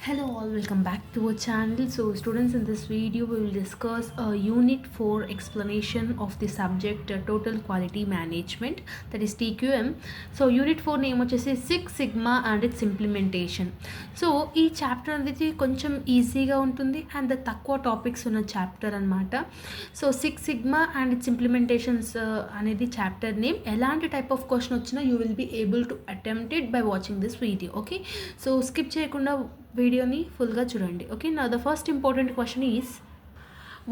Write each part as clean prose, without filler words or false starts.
Hello all, welcome back to our channel. So students, in this video we will discuss a unit 4 explanation of the subject total quality management, that is TQM. So unit 4 name వచ్చేసి 6 sigma and its implementation. So ఈ chapter అనేది కొంచెం ఈజీగా ఉంటుంది and తక్కువ topics ఉన్న chapter అనమాట. So 6 sigma and its implementations అనేది చాప్టర్ నేమ్. ఎలాంటి టైప్ ఆఫ్ క్వశ్చన్ వచ్చినా you will be able to attempt it by watching this video. Okay, so skip చేయకుండా వీడియోని ఫుల్గా చూడండి. ఓకే, నా the first important question is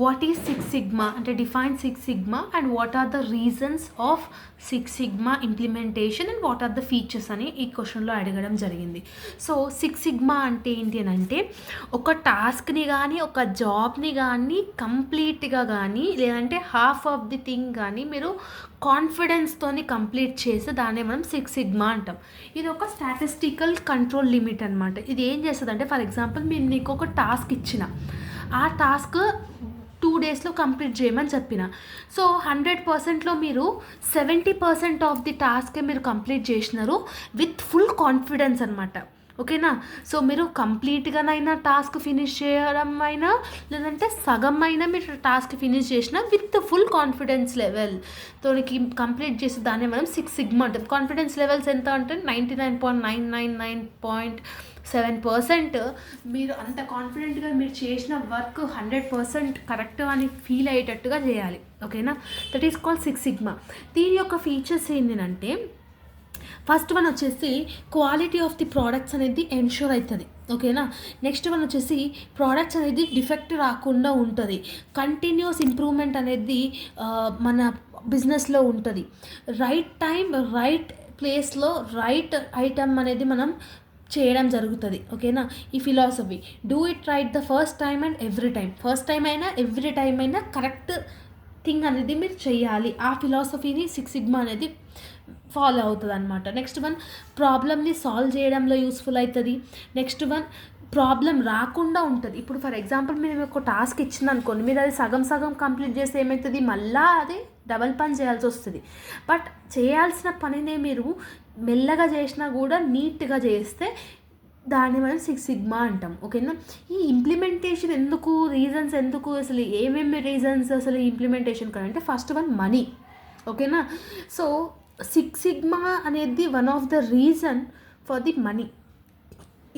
what is 6 sigma అంటే define 6 sigma and what are the reasons of 6 sigma implementation and what are the features అని ఈ క్వశ్చన్లో అడగడం జరిగింది. సో 6 sigma అంటే ఏంటి అని అంటే ఒక టాస్క్ని కానీ ఒక జాబ్ని కానీ కంప్లీట్గా కానీ లేదంటే హాఫ్ ఆఫ్ ది థింగ్ కానీ మీరు కాన్ఫిడెన్స్తోని కంప్లీట్ చేస్తే దాన్ని మనం 6 sigma అంటాం. ఇది ఒక స్టాటిస్టికల్ కంట్రోల్ లిమిట్ అనమాట. ఇది ఏం చేస్తుంది అంటే, ఫర్ ఎగ్జాంపుల్ మీరు నీకు ఒక టాస్క్ ఇచ్చిన, ఆ టాస్క్ 2 daysలో కంప్లీట్ చేయమని చెప్పిన. సో 100%లో మీరు 70% ఆఫ్ ది టాస్కే మీరు కంప్లీట్ చేసినారు విత్ ఫుల్ కాన్ఫిడెన్స్ అనమాట. ఓకేనా? సో మీరు కంప్లీట్గానైనా టాస్క్ ఫినిష్ చేయడం అయినా లేదంటే సగం అయినా మీరు టాస్క్ ఫినిష్ చేసిన విత్ ఫుల్ కాన్ఫిడెన్స్ లెవెల్ తోనికి కంప్లీట్ చేసి దాన్ని మనం 6 sigma అంటాం. కాన్ఫిడెన్స్ లెవెల్స్ ఎంత అంటే 99.999.7% మీరు అంత కాన్ఫిడెంట్గా మీరు చేసిన వర్క్ 100% కరెక్ట్ అని ఫీల్ అయ్యేటట్టుగా చేయాలి. ఓకేనా? That is called 6 sigma. దీని యొక్క ఫీచర్స్ ఏంటంటే, ఫస్ట్ వన్ వచ్చేసి క్వాలిటీ ఆఫ్ ది ప్రోడక్ట్స్ అనేది ఎన్ష్యూర్ అవుతుంది. ఓకేనా? నెక్స్ట్ వన్ వచ్చేసి ప్రోడక్ట్స్ అనేది డిఫెక్ట్ రాకుండా ఉంటుంది. కంటిన్యూస్ ఇంప్రూవ్మెంట్ అనేది మన బిజినెస్లో ఉంటుంది. రైట్ టైం రైట్ ప్లేస్లో రైట్ ఐటమ్ అనేది మనం చేయడం జరుగుతుంది. ఓకేనా? ఈ philosophy do it right the first time and every time, first time అయినా ఎవ్రీ టైం అయినా కరెక్ట్ థింగ్ అనేది మీరు చేయాలి. ఆ ఫిలాసఫీని 6 sigma అనేది ఫాలో అవుతుంది అనమాట. నెక్స్ట్ వన్ ప్రాబ్లమ్ని సాల్వ్ చేయడంలో యూస్ఫుల్ అవుతుంది. నెక్స్ట్ వన్ ప్రాబ్లం రాకుండా ఉంటుంది. ఇప్పుడు ఫర్ ఎగ్జాంపుల్ మీరు ఒక టాస్క్ ఇచ్చింది అనుకోండి, మీరు అది సగం సగం కంప్లీట్ చేస్తే ఏమవుతుంది, మళ్ళీ అది డబల్ పని చేయాల్సి వస్తుంది. బట్ చేయాల్సిన పనినే మీరు మెల్లగా చేసినా కూడా నీట్గా చేస్తే దాన్ని మనం 6 sigma అంటాం. ఓకేనా? ఈ ఇంప్లిమెంటేషన్ ఎందుకు, రీజన్స్ ఎందుకు, అసలు ఏమేమి రీజన్స్ అసలు ఇంప్లిమెంటేషన్ అంటే, ఫస్ట్ వన్ మనీ. ఓకేనా? సో 6 sigma అనేది one of the reason for the money.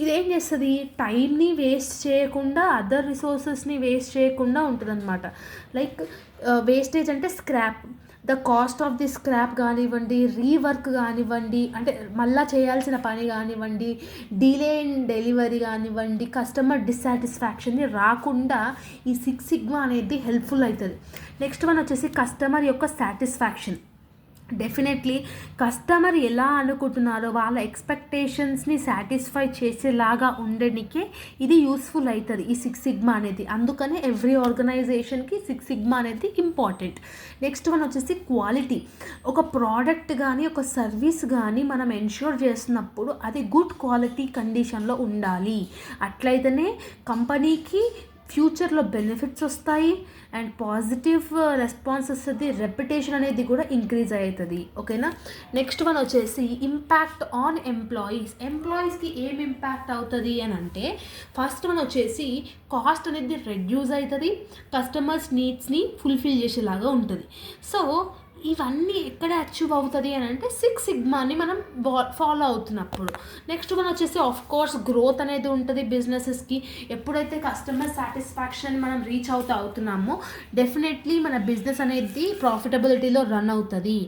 ఇదేం చేస్తుంది, టైంని వేస్ట్ చేయకుండా అదర్ రిసోర్సెస్ని వేస్ట్ చేయకుండా ఉంటుంది అనమాట. లైక్ వేస్టేజ్ అంటే scrap, the cost of the scrap కానివ్వండి, రీవర్క్ కానివ్వండి, అంటే మళ్ళీ చేయాల్సిన పని కానివ్వండి, డిలే ఇన్ డెలివరీ కానివ్వండి, కస్టమర్ డిస్సాటిస్ఫాక్షన్ని రాకుండా ఈ 6 sigma అనేది హెల్ప్ఫుల్ అవుతుంది. నెక్స్ట్ వన్ వచ్చేసి కస్టమర్ యొక్క సాటిస్ఫాక్షన్. డెఫినెట్లీ కస్టమర్ ఎలా అనుకుంటున్నారో వాళ్ళ ఎక్స్పెక్టేషన్స్ని సాటిస్ఫై చేసేలాగా ఉండడానికే ఇది యూస్ఫుల్ అవుతుంది ఈ 6 sigma అనేది. అందుకనే ఎవ్రీ ఆర్గనైజేషన్కి 6 sigma అనేది ఇంపార్టెంట్. నెక్స్ట్ వన్ వచ్చేసి క్వాలిటీ. ఒక ప్రోడక్ట్ కానీ ఒక సర్వీస్ కానీ మనం ఎన్ష్యూర్ చేస్తున్నప్పుడు అది గుడ్ క్వాలిటీ కండిషన్లో ఉండాలి. అట్లయితేనే కంపెనీకి ఫ్యూచర్లో బెనిఫిట్స్ వస్తాయి అండ్ పాజిటివ్ రెస్పాన్స్ వస్తుంది, రెప్యుటేషన్ అనేది కూడా ఇంక్రీజ్ అవుతుంది. ఓకేనా? నెక్స్ట్ వన్ వచ్చేసి ఇంపాక్ట్ ఆన్ ఎంప్లాయీస్. ఎంప్లాయీస్కి ఏం ఇంపాక్ట్ అవుతుంది అని అంటే, ఫస్ట్ వన్ వచ్చేసి కాస్ట్ అనేది రెడ్యూస్ అవుతుంది, కస్టమర్స్ నీడ్స్ని ఫుల్ఫిల్ చేసేలాగా ఉంటుంది. సో ఇవన్నీ ఎక్కడ అచీవ్ అవుతుంది అని అంటే 6 sigmaని మనం ఫాలో అవుతున్నప్పుడు. నెక్స్ట్ వన్ వచ్చేసి ఆఫ్ కోర్స్ గ్రోత్ అనేది ఉంటుంది బిజినెసెస్కి. ఎప్పుడైతే కస్టమర్ సాటిస్ఫాక్షన్ మనం రీచ్ అవుతున్నామో డెఫినెట్లీ మన బిజినెస్ అనేది ప్రాఫిటబిలిటీలో రన్ అవుతుంది.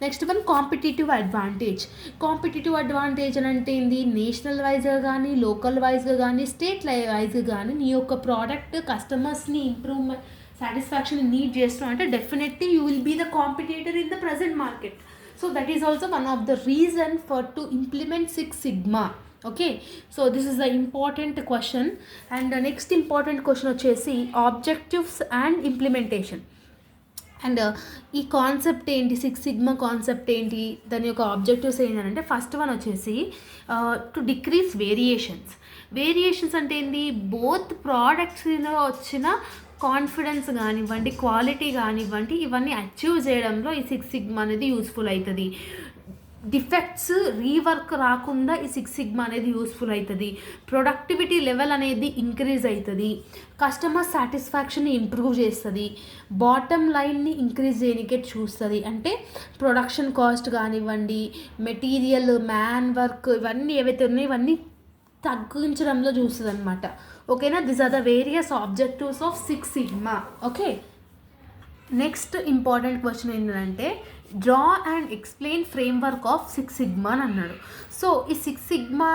Next one competitive advantage. Competitive advantage అని అంటే ఏంది, నేషనల్ వైజ్గా కానీ లోకల్ వైజ్గా కానీ స్టేట్ వైజ్గా కానీ నీ యొక్క ప్రోడక్ట్ కస్టమర్స్ని ఇంప్రూవ్మెంట్ సాటిస్ఫాక్షన్ నీడ్ చేస్తున్నాం అంటే definitely you will be the competitor in the present market. So that is also one of the reason for to implement 6 sigma. Okay, so this is the important question. And next important question వచ్చేసి objectives and implementation. And ఈ concept ఏంటి, 6 sigma concept ఏంటి, దాని యొక్క objectives ఏంటంటే, first one వచ్చేసి to decrease variations. Variations అంటే ఏంటి, బోత్ ప్రోడక్ట్స్లో వచ్చిన కాన్ఫిడెన్స్ కానివ్వండి, క్వాలిటీ కానివ్వండి, ఇవన్నీ అచీవ్ చేయడంలో ఈ 6 sigma అనేది యూస్ఫుల్ అవుతుంది. డిఫెక్ట్స్ రీవర్క్ రాకుండా ఈ సిక్స్ సిగ్మా అనేది యూస్ఫుల్ అవుతుంది. ప్రొడక్టివిటీ లెవెల్ అనేది ఇంక్రీజ్ అవుతుంది. కస్టమర్ సాటిస్ఫాక్షన్ని ఇంప్రూవ్ చేస్తుంది. బాటమ్ లైన్ని ఇంక్రీజ్ చేయడానికే చూస్తుంది. అంటే ప్రొడక్షన్ కాస్ట్ కానివ్వండి, మెటీరియల్, మ్యాన్ వర్క్, ఇవన్నీ ఏవైతే ఉన్నాయో ఇవన్నీ తగ్గించడంలో చూస్తుంది అనమాట. ఓకేనా, this are the various objectives of six sigma. Okay, next important question ఏంటంటే draw and explain framework of six sigma అని అన్నాడు. సో ఈ సిక్స్ సిగ్మా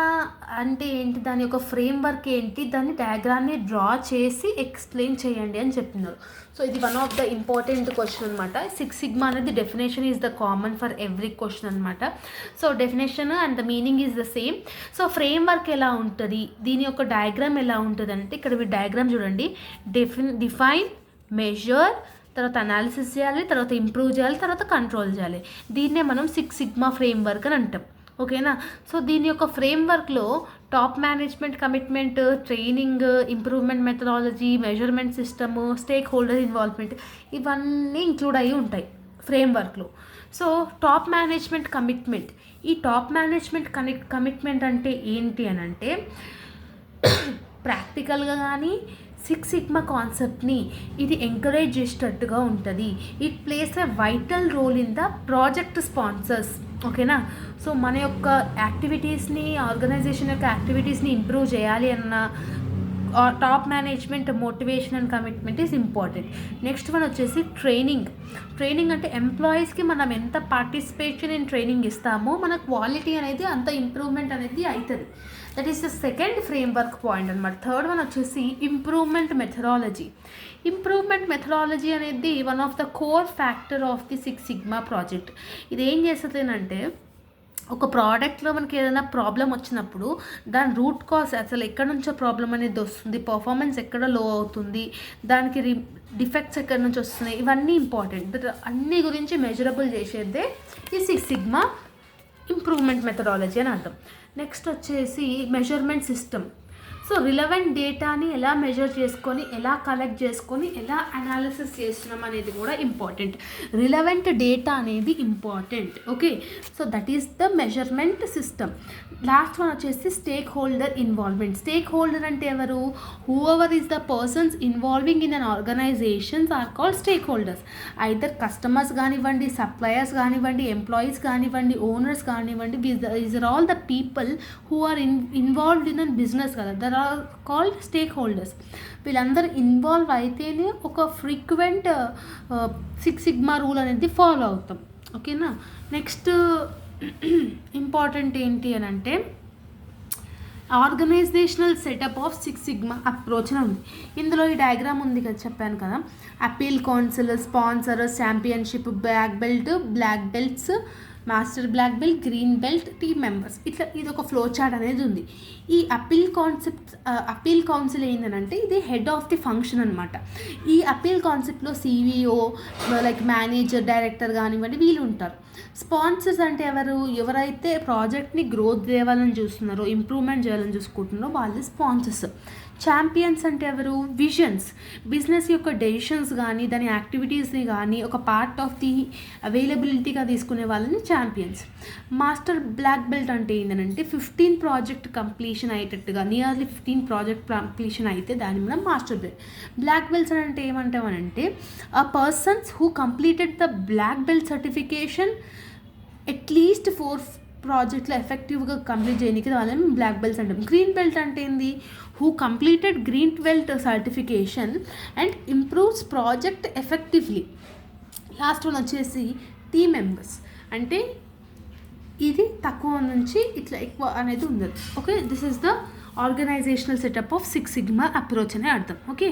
అంటే ఏంటి, దాని యొక్క ఫ్రేమ్వర్క్ ఏంటి, దాన్ని డయాగ్రామ్ని డ్రా చేసి ఎక్స్ప్లెయిన్ చేయండి అని చెప్తున్నారు. సో ఇది one of the important question అనమాట. సిక్స్ సిగ్మా అనేది definition is the common for every question అనమాట. So definition and the meaning is the same. So framework ఎలా ఉంటుంది, దీని యొక్క డయాగ్రామ్ ఎలా ఉంటుంది అంటే ఇక్కడ మీరు డయాగ్రామ్ చూడండి. డిఫైన్, మెజర్, తర్వాత అనాలిసిస్ చేయాలి, తర్వాత ఇంప్రూవ్ చేయాలి, తర్వాత కంట్రోల్ చేయాలి. దీన్నే మనం సిక్స్ సిగ్మా ఫ్రేమ్వర్క్ అని అంటాం. ఓకేనా, సో దీని యొక్క ఫ్రేమ్వర్క్లో top management commitment, training, improvement methodology, measurement system, stakeholder involvement, ఇవన్నీ ఇంక్లూడ్ అయ్యి ఉంటాయి ఫ్రేమ్వర్క్లో. సో టాప్ మేనేజ్మెంట్ కమిట్మెంట్, ఈ టాప్ మేనేజ్మెంట్ కమిట్మెంట్ అంటే ఏంటి అని అంటే ప్రాక్టికల్గా కానీ సిక్స్ సిగ్మా కాన్సెప్ట్ని ఇది ఎంకరేజ్ చేసేటట్టుగా ఉంటుంది. It plays a vital role in the project sponsors. ఓకేనా, సో మన యొక్క యాక్టివిటీస్ని, ఆర్గనైజేషన్ యొక్క యాక్టివిటీస్ని ఇంప్రూవ్ చేయాలి అన్న top management motivation and commitment is important. Next one వచ్చేసి ట్రైనింగ్. ట్రైనింగ్ అంటే ఎంప్లాయీస్కి మనం ఎంత పార్టిసిపేషన్ ఇన్ ట్రైనింగ్ ఇస్తామో మన క్వాలిటీ అనేది అంత ఇంప్రూవ్మెంట్ అనేది అవుతుంది. That is the second framework point అనమాట. థర్డ్ వన్ వచ్చేసి ఇంప్రూవ్మెంట్ మెథడాలజీ. ఇంప్రూవ్మెంట్ మెథడాలజీ అనేది one of the core factor of the six sigma project. ఇది ఏం చేస్తుంది అంటే ఒక ప్రోడక్ట్లో మనకి ఏదైనా ప్రాబ్లం వచ్చినప్పుడు దాని రూట్ కాజ్ అసలు ఎక్కడి నుంచో ప్రాబ్లం అనేది వస్తుంది, పర్ఫార్మెన్స్ ఎక్కడ లో అవుతుంది, దానికి డిఫెక్ట్స్ ఎక్కడి నుంచి వస్తున్నాయి, ఇవన్నీ ఇంపార్టెంట్. అన్ని గురించి మెజరబుల్ చేసేదే ఈ సిక్స్ సిగ్మా ఇంప్రూవ్మెంట్ మెథడాలజీ అని అర్థం. నెక్స్ట్ వచ్చేసి మెజర్మెంట్ సిస్టమ్. సో రిలవెంట్ డేటాని ఎలా మెజర్ చేసుకొని, ఎలా కలెక్ట్ చేసుకొని, ఎలా అనాలిసిస్ చేస్తున్నాం అనేది కూడా ఇంపార్టెంట్. రిలవెంట్ డేటా అనేది important. Okay, so that is the measurement system. Last one వచ్చేసి stakeholder involvement. Stakeholder అంటే ఎవరు? Whoever is the persons involving in an organisations are called stakeholders. Either customers కానివ్వండి, suppliers కానివ్వండి, employees కానివ్వండి, owners కానివ్వండి, these are all the people who are involved in an business కదా, there are called stakeholders. వీళ్ళందరూ involve అయితేనే ఒక frequent six sigma rule అనేది follow అవుతాం. ఓకేనా, నెక్స్ట్ ఇంపార్టెంట్ ఏంటి అని అంటే organisational setup of six sigma approach అని ఉంది. ఇందులో ఈ డయాగ్రామ్ ఉంది కదా, చెప్పాను కదా, appeal council, sponsor, championship, black belt, black belts, master black belt, green belt, team members, ఇట్లా ఇది ఒక ఫ్లో చార్ట్ అనేది ఉంది. ఈ అపీల్ కౌన్సిల్ ఏంటంటే ఇది హెడ్ ఆఫ్ ది ఫంక్షన్ అనమాట. ఈ అపీల్ కాన్సెప్ట్లో సివిఓ, లైక్ మేనేజర్, డైరెక్టర్ కానివ్వండి వీళ్ళు ఉంటారు. స్పాన్సర్స్ అంటే ఎవరైతే ప్రాజెక్ట్ని గ్రోత్ చేయాలని చూస్తున్నారో, ఇంప్రూవ్మెంట్ చేయాలని చూసుకుంటున్నారో వాళ్ళు స్పాన్సర్స్. ఛాంపియన్స్ అంటే ఎవరు? విజన్స్, బిజినెస్ యొక్క డెసిషన్స్ కానీ దాని యాక్టివిటీస్ని కానీ ఒక పార్ట్ ఆఫ్ ది అవైలబిలిటీగా తీసుకునే వాళ్ళని ఛాంపియన్స్. మాస్టర్ బ్లాక్ బెల్ట్ అంటే ఏంటంటే 15 ప్రాజెక్ట్ కంప్లీషన్ అయ్యేటట్టుగా, నియర్లీ 15 ప్రాజెక్ట్ కంప్లీషన్ అయితే దాన్ని మనం మాస్టర్ బెల్ట్. బ్లాక్ బెల్ట్స్ అంటే ఏమంటామనంటే ఆ persons who completed the black belt certification at least 4 ప్రాజెక్ట్లో ఎఫెక్టివ్గా కంప్లీట్ చేయడానికి వాళ్ళని బ్లాక్ బెల్ట్స్ అంటాం. గ్రీన్ బెల్ట్ అంటే ఏంది? Who completed green belt certification and improves project ఎఫెక్టివ్లీ. లాస్ట్ వన్ వచ్చేసి టీమ్ మెంబర్స్ అంటే ఇది తక్కువ నుంచి ఇట్లా ఎక్కువ అనేది ఉండదు. Okay, this is the organisational setup of six sigma approach అనే అర్థం. ఓకే,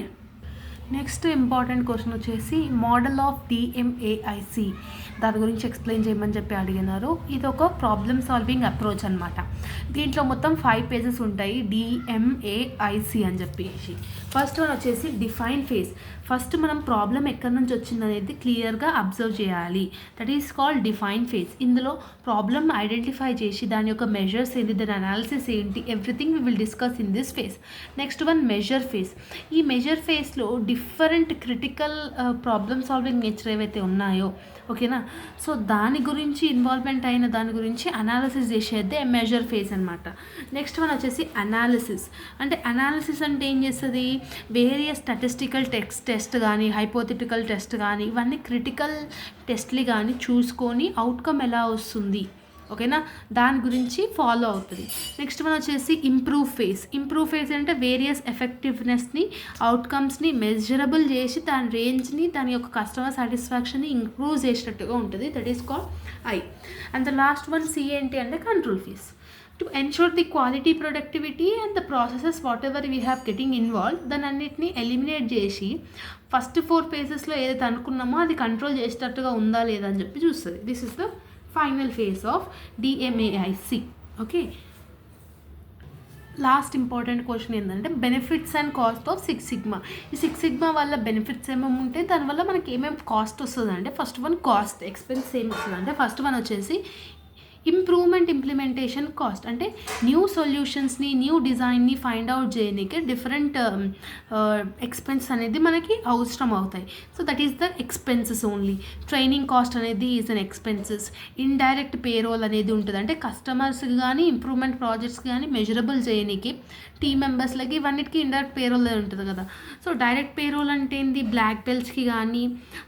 నెక్స్ట్ ఇంపార్టెంట్ క్వశ్చన్ వచ్చేసి మోడల్ ఆఫ్ డిఎంఏఐసి, దాని గురించి ఎక్స్ప్లెయిన్ చేయమని చెప్పి అడిగినారు. ఇది ఒక ప్రాబ్లమ్ సాల్వింగ్ అప్రోచ్ అనమాట. దీంట్లో మొత్తం 5 పేజెస్ ఉంటాయి డిఎంఏఐసి అని చెప్పేసి. ఫస్ట్ వన్ వచ్చేసి డిఫైన్ ఫేజ్. ఫస్ట్ మనం ప్రాబ్లం ఎక్కడి నుంచి వచ్చింది అనేది క్లియర్గా అబ్జర్వ్ చేయాలి. That is called define phase. ఇందులో ప్రాబ్లమ్ ఐడెంటిఫై చేసి దాని యొక్క మెజర్స్ ఏంటి, దాని అనాలిసిస్ ఏంటి, everything we will discuss in this phase. Next one measure phase. ఈ మెజర్ ఫేజ్లో different critical problem solving nature ఏవైతే ఉన్నాయో, ఓకేనా. సో దాని గురించి ఇన్వాల్వ్మెంట్ అయిన దాని గురించి అనాలిసిస్ చేసేదే మెజర్ ఫేజ్ అనమాట. నెక్స్ట్ వన్ వచ్చేసి అనాలిసిస్. అంటే అనాలిసిస్ అంటే ఏం చేస్తుంది, వేరియస్ స్టాటిస్టికల్ టెస్ట్ కానీ హైపోథెటికల్ టెస్ట్ కానీ ఇవన్నీ క్రిటికల్ టెస్ట్లు కానీ చూసుకొని అవుట్కమ్ ఎలా వస్తుంది, ఓకేనా, దాని గురించి ఫాలో అవుతుంది. నెక్స్ట్ వన్ వచ్చేసి ఇంప్రూవ్ ఫేజ్ అంటే వేరియస్ ఎఫెక్టివ్నెస్ని అవుట్కమ్స్ని మెజరబుల్ చేసి దాని రేంజ్ని దాని యొక్క కస్టమర్ సాటిస్ఫాక్షన్ని ఇంప్రూవ్ చేసేటట్టుగా ఉంటుంది. That is called I. And the last one C ఏంటి అంటే control phase. To ensure the quality productivity and the processes whatever we have getting involve దాని అన్నిటిని ఎలిమినేట్ చేసి ఫస్ట్ 4 ఫేజెస్లో ఏదైతే అనుకున్నామో అది కంట్రోల్ చేసేటట్టుగా ఉందా లేదా అని చెప్పి చూస్తుంది. This is the final phase of DMAIC. Okay, last important question ఏంటంటే benefits and cost of 6 sigma. ఈ 6 సిగ్మా వల్ల బెనిఫిట్స్ ఏమేమి ఉంటాయి, దానివల్ల మనకి ఏమేమి కాస్ట్ వస్తుంది అంటే ఫస్ట్ వన్ కాస్ట్ ఎక్స్పెన్స్ ఏమి వస్తుంది అంటే ఫస్ట్ వన్ వచ్చేసి ఇంప్రూవ్మెంట్ ఇంప్లిమెంటేషన్ కాస్ట్. అంటే న్యూ సొల్యూషన్స్ని న్యూ డిజైన్ని ఫైండ్ అవుట్ చేయడానికి డిఫరెంట్ ఎక్స్పెన్స్ అనేది మనకి అవసరం అవుతాయి. So that is the expenses only. Training cost అనేది is an expenses. Indirect payroll అనేది ఉంటుంది, అంటే కస్టమర్స్కి కానీ ఇంప్రూవ్మెంట్ ప్రాజెక్ట్స్కి కానీ మెజరబుల్ చేయడానికి టీమ్ మెంబర్స్లకి ఇవన్నిటికీ ఇండైరెక్ట్ పేరోల్ ఉంటుంది కదా. సో డైరెక్ట్ పేరోల్ అంటే ఏంది, బ్లాక్ బెల్ట్స్కి కానీ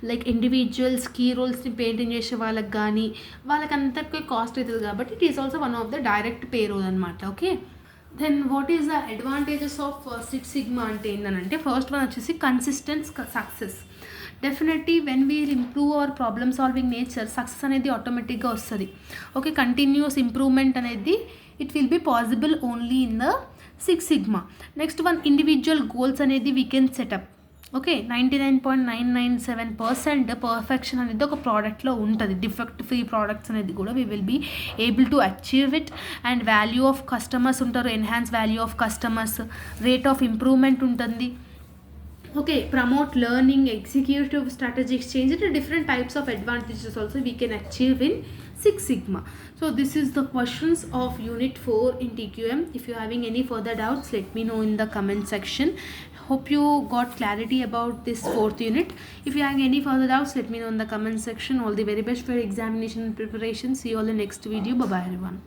లైక్ ఇండివిజువల్స్ కీ రోల్స్ని పెయింటింగ్ చేసే వాళ్ళకి కానీ వాళ్ళకంతకే కాస్ట్ అవుతుంది కాబట్టి it is also one of the direct payroll అనమాట. Okay, then what is the advantages of 6 sigma అంటే ఏంటంటే ఫస్ట్ వన్ వచ్చేసి consistent success. Definitely when we improve our problem solving nature success అనేది ఆటోమేటిక్గా వస్తుంది. ఓకే, కంటిన్యూస్ ఇంప్రూవ్మెంట్ అనేది it will be possible only in the 6 sigma. Next one individual goals అనేది we can set up. Okay, 99.997% perfection అనేది ఒక ప్రోడక్ట్లో ఉంటుంది. Defect free products అనేది కూడా we will be able to achieve it. And value of customers ఉంటారు, enhance value of customers, rate of improvement ఉంటుంది. Okay, promote learning, executive strategic change, different types of advantages also we can achieve in 6 sigma. So this is the questions of unit 4 in TQM. If you are having any further doubts, let me know in the comment section. Hope you got clarity about this 4th unit. If you are having any further doubts, let me know in the comment section. All the very best for your examination and preparation. See you all in the next video. Bye bye everyone.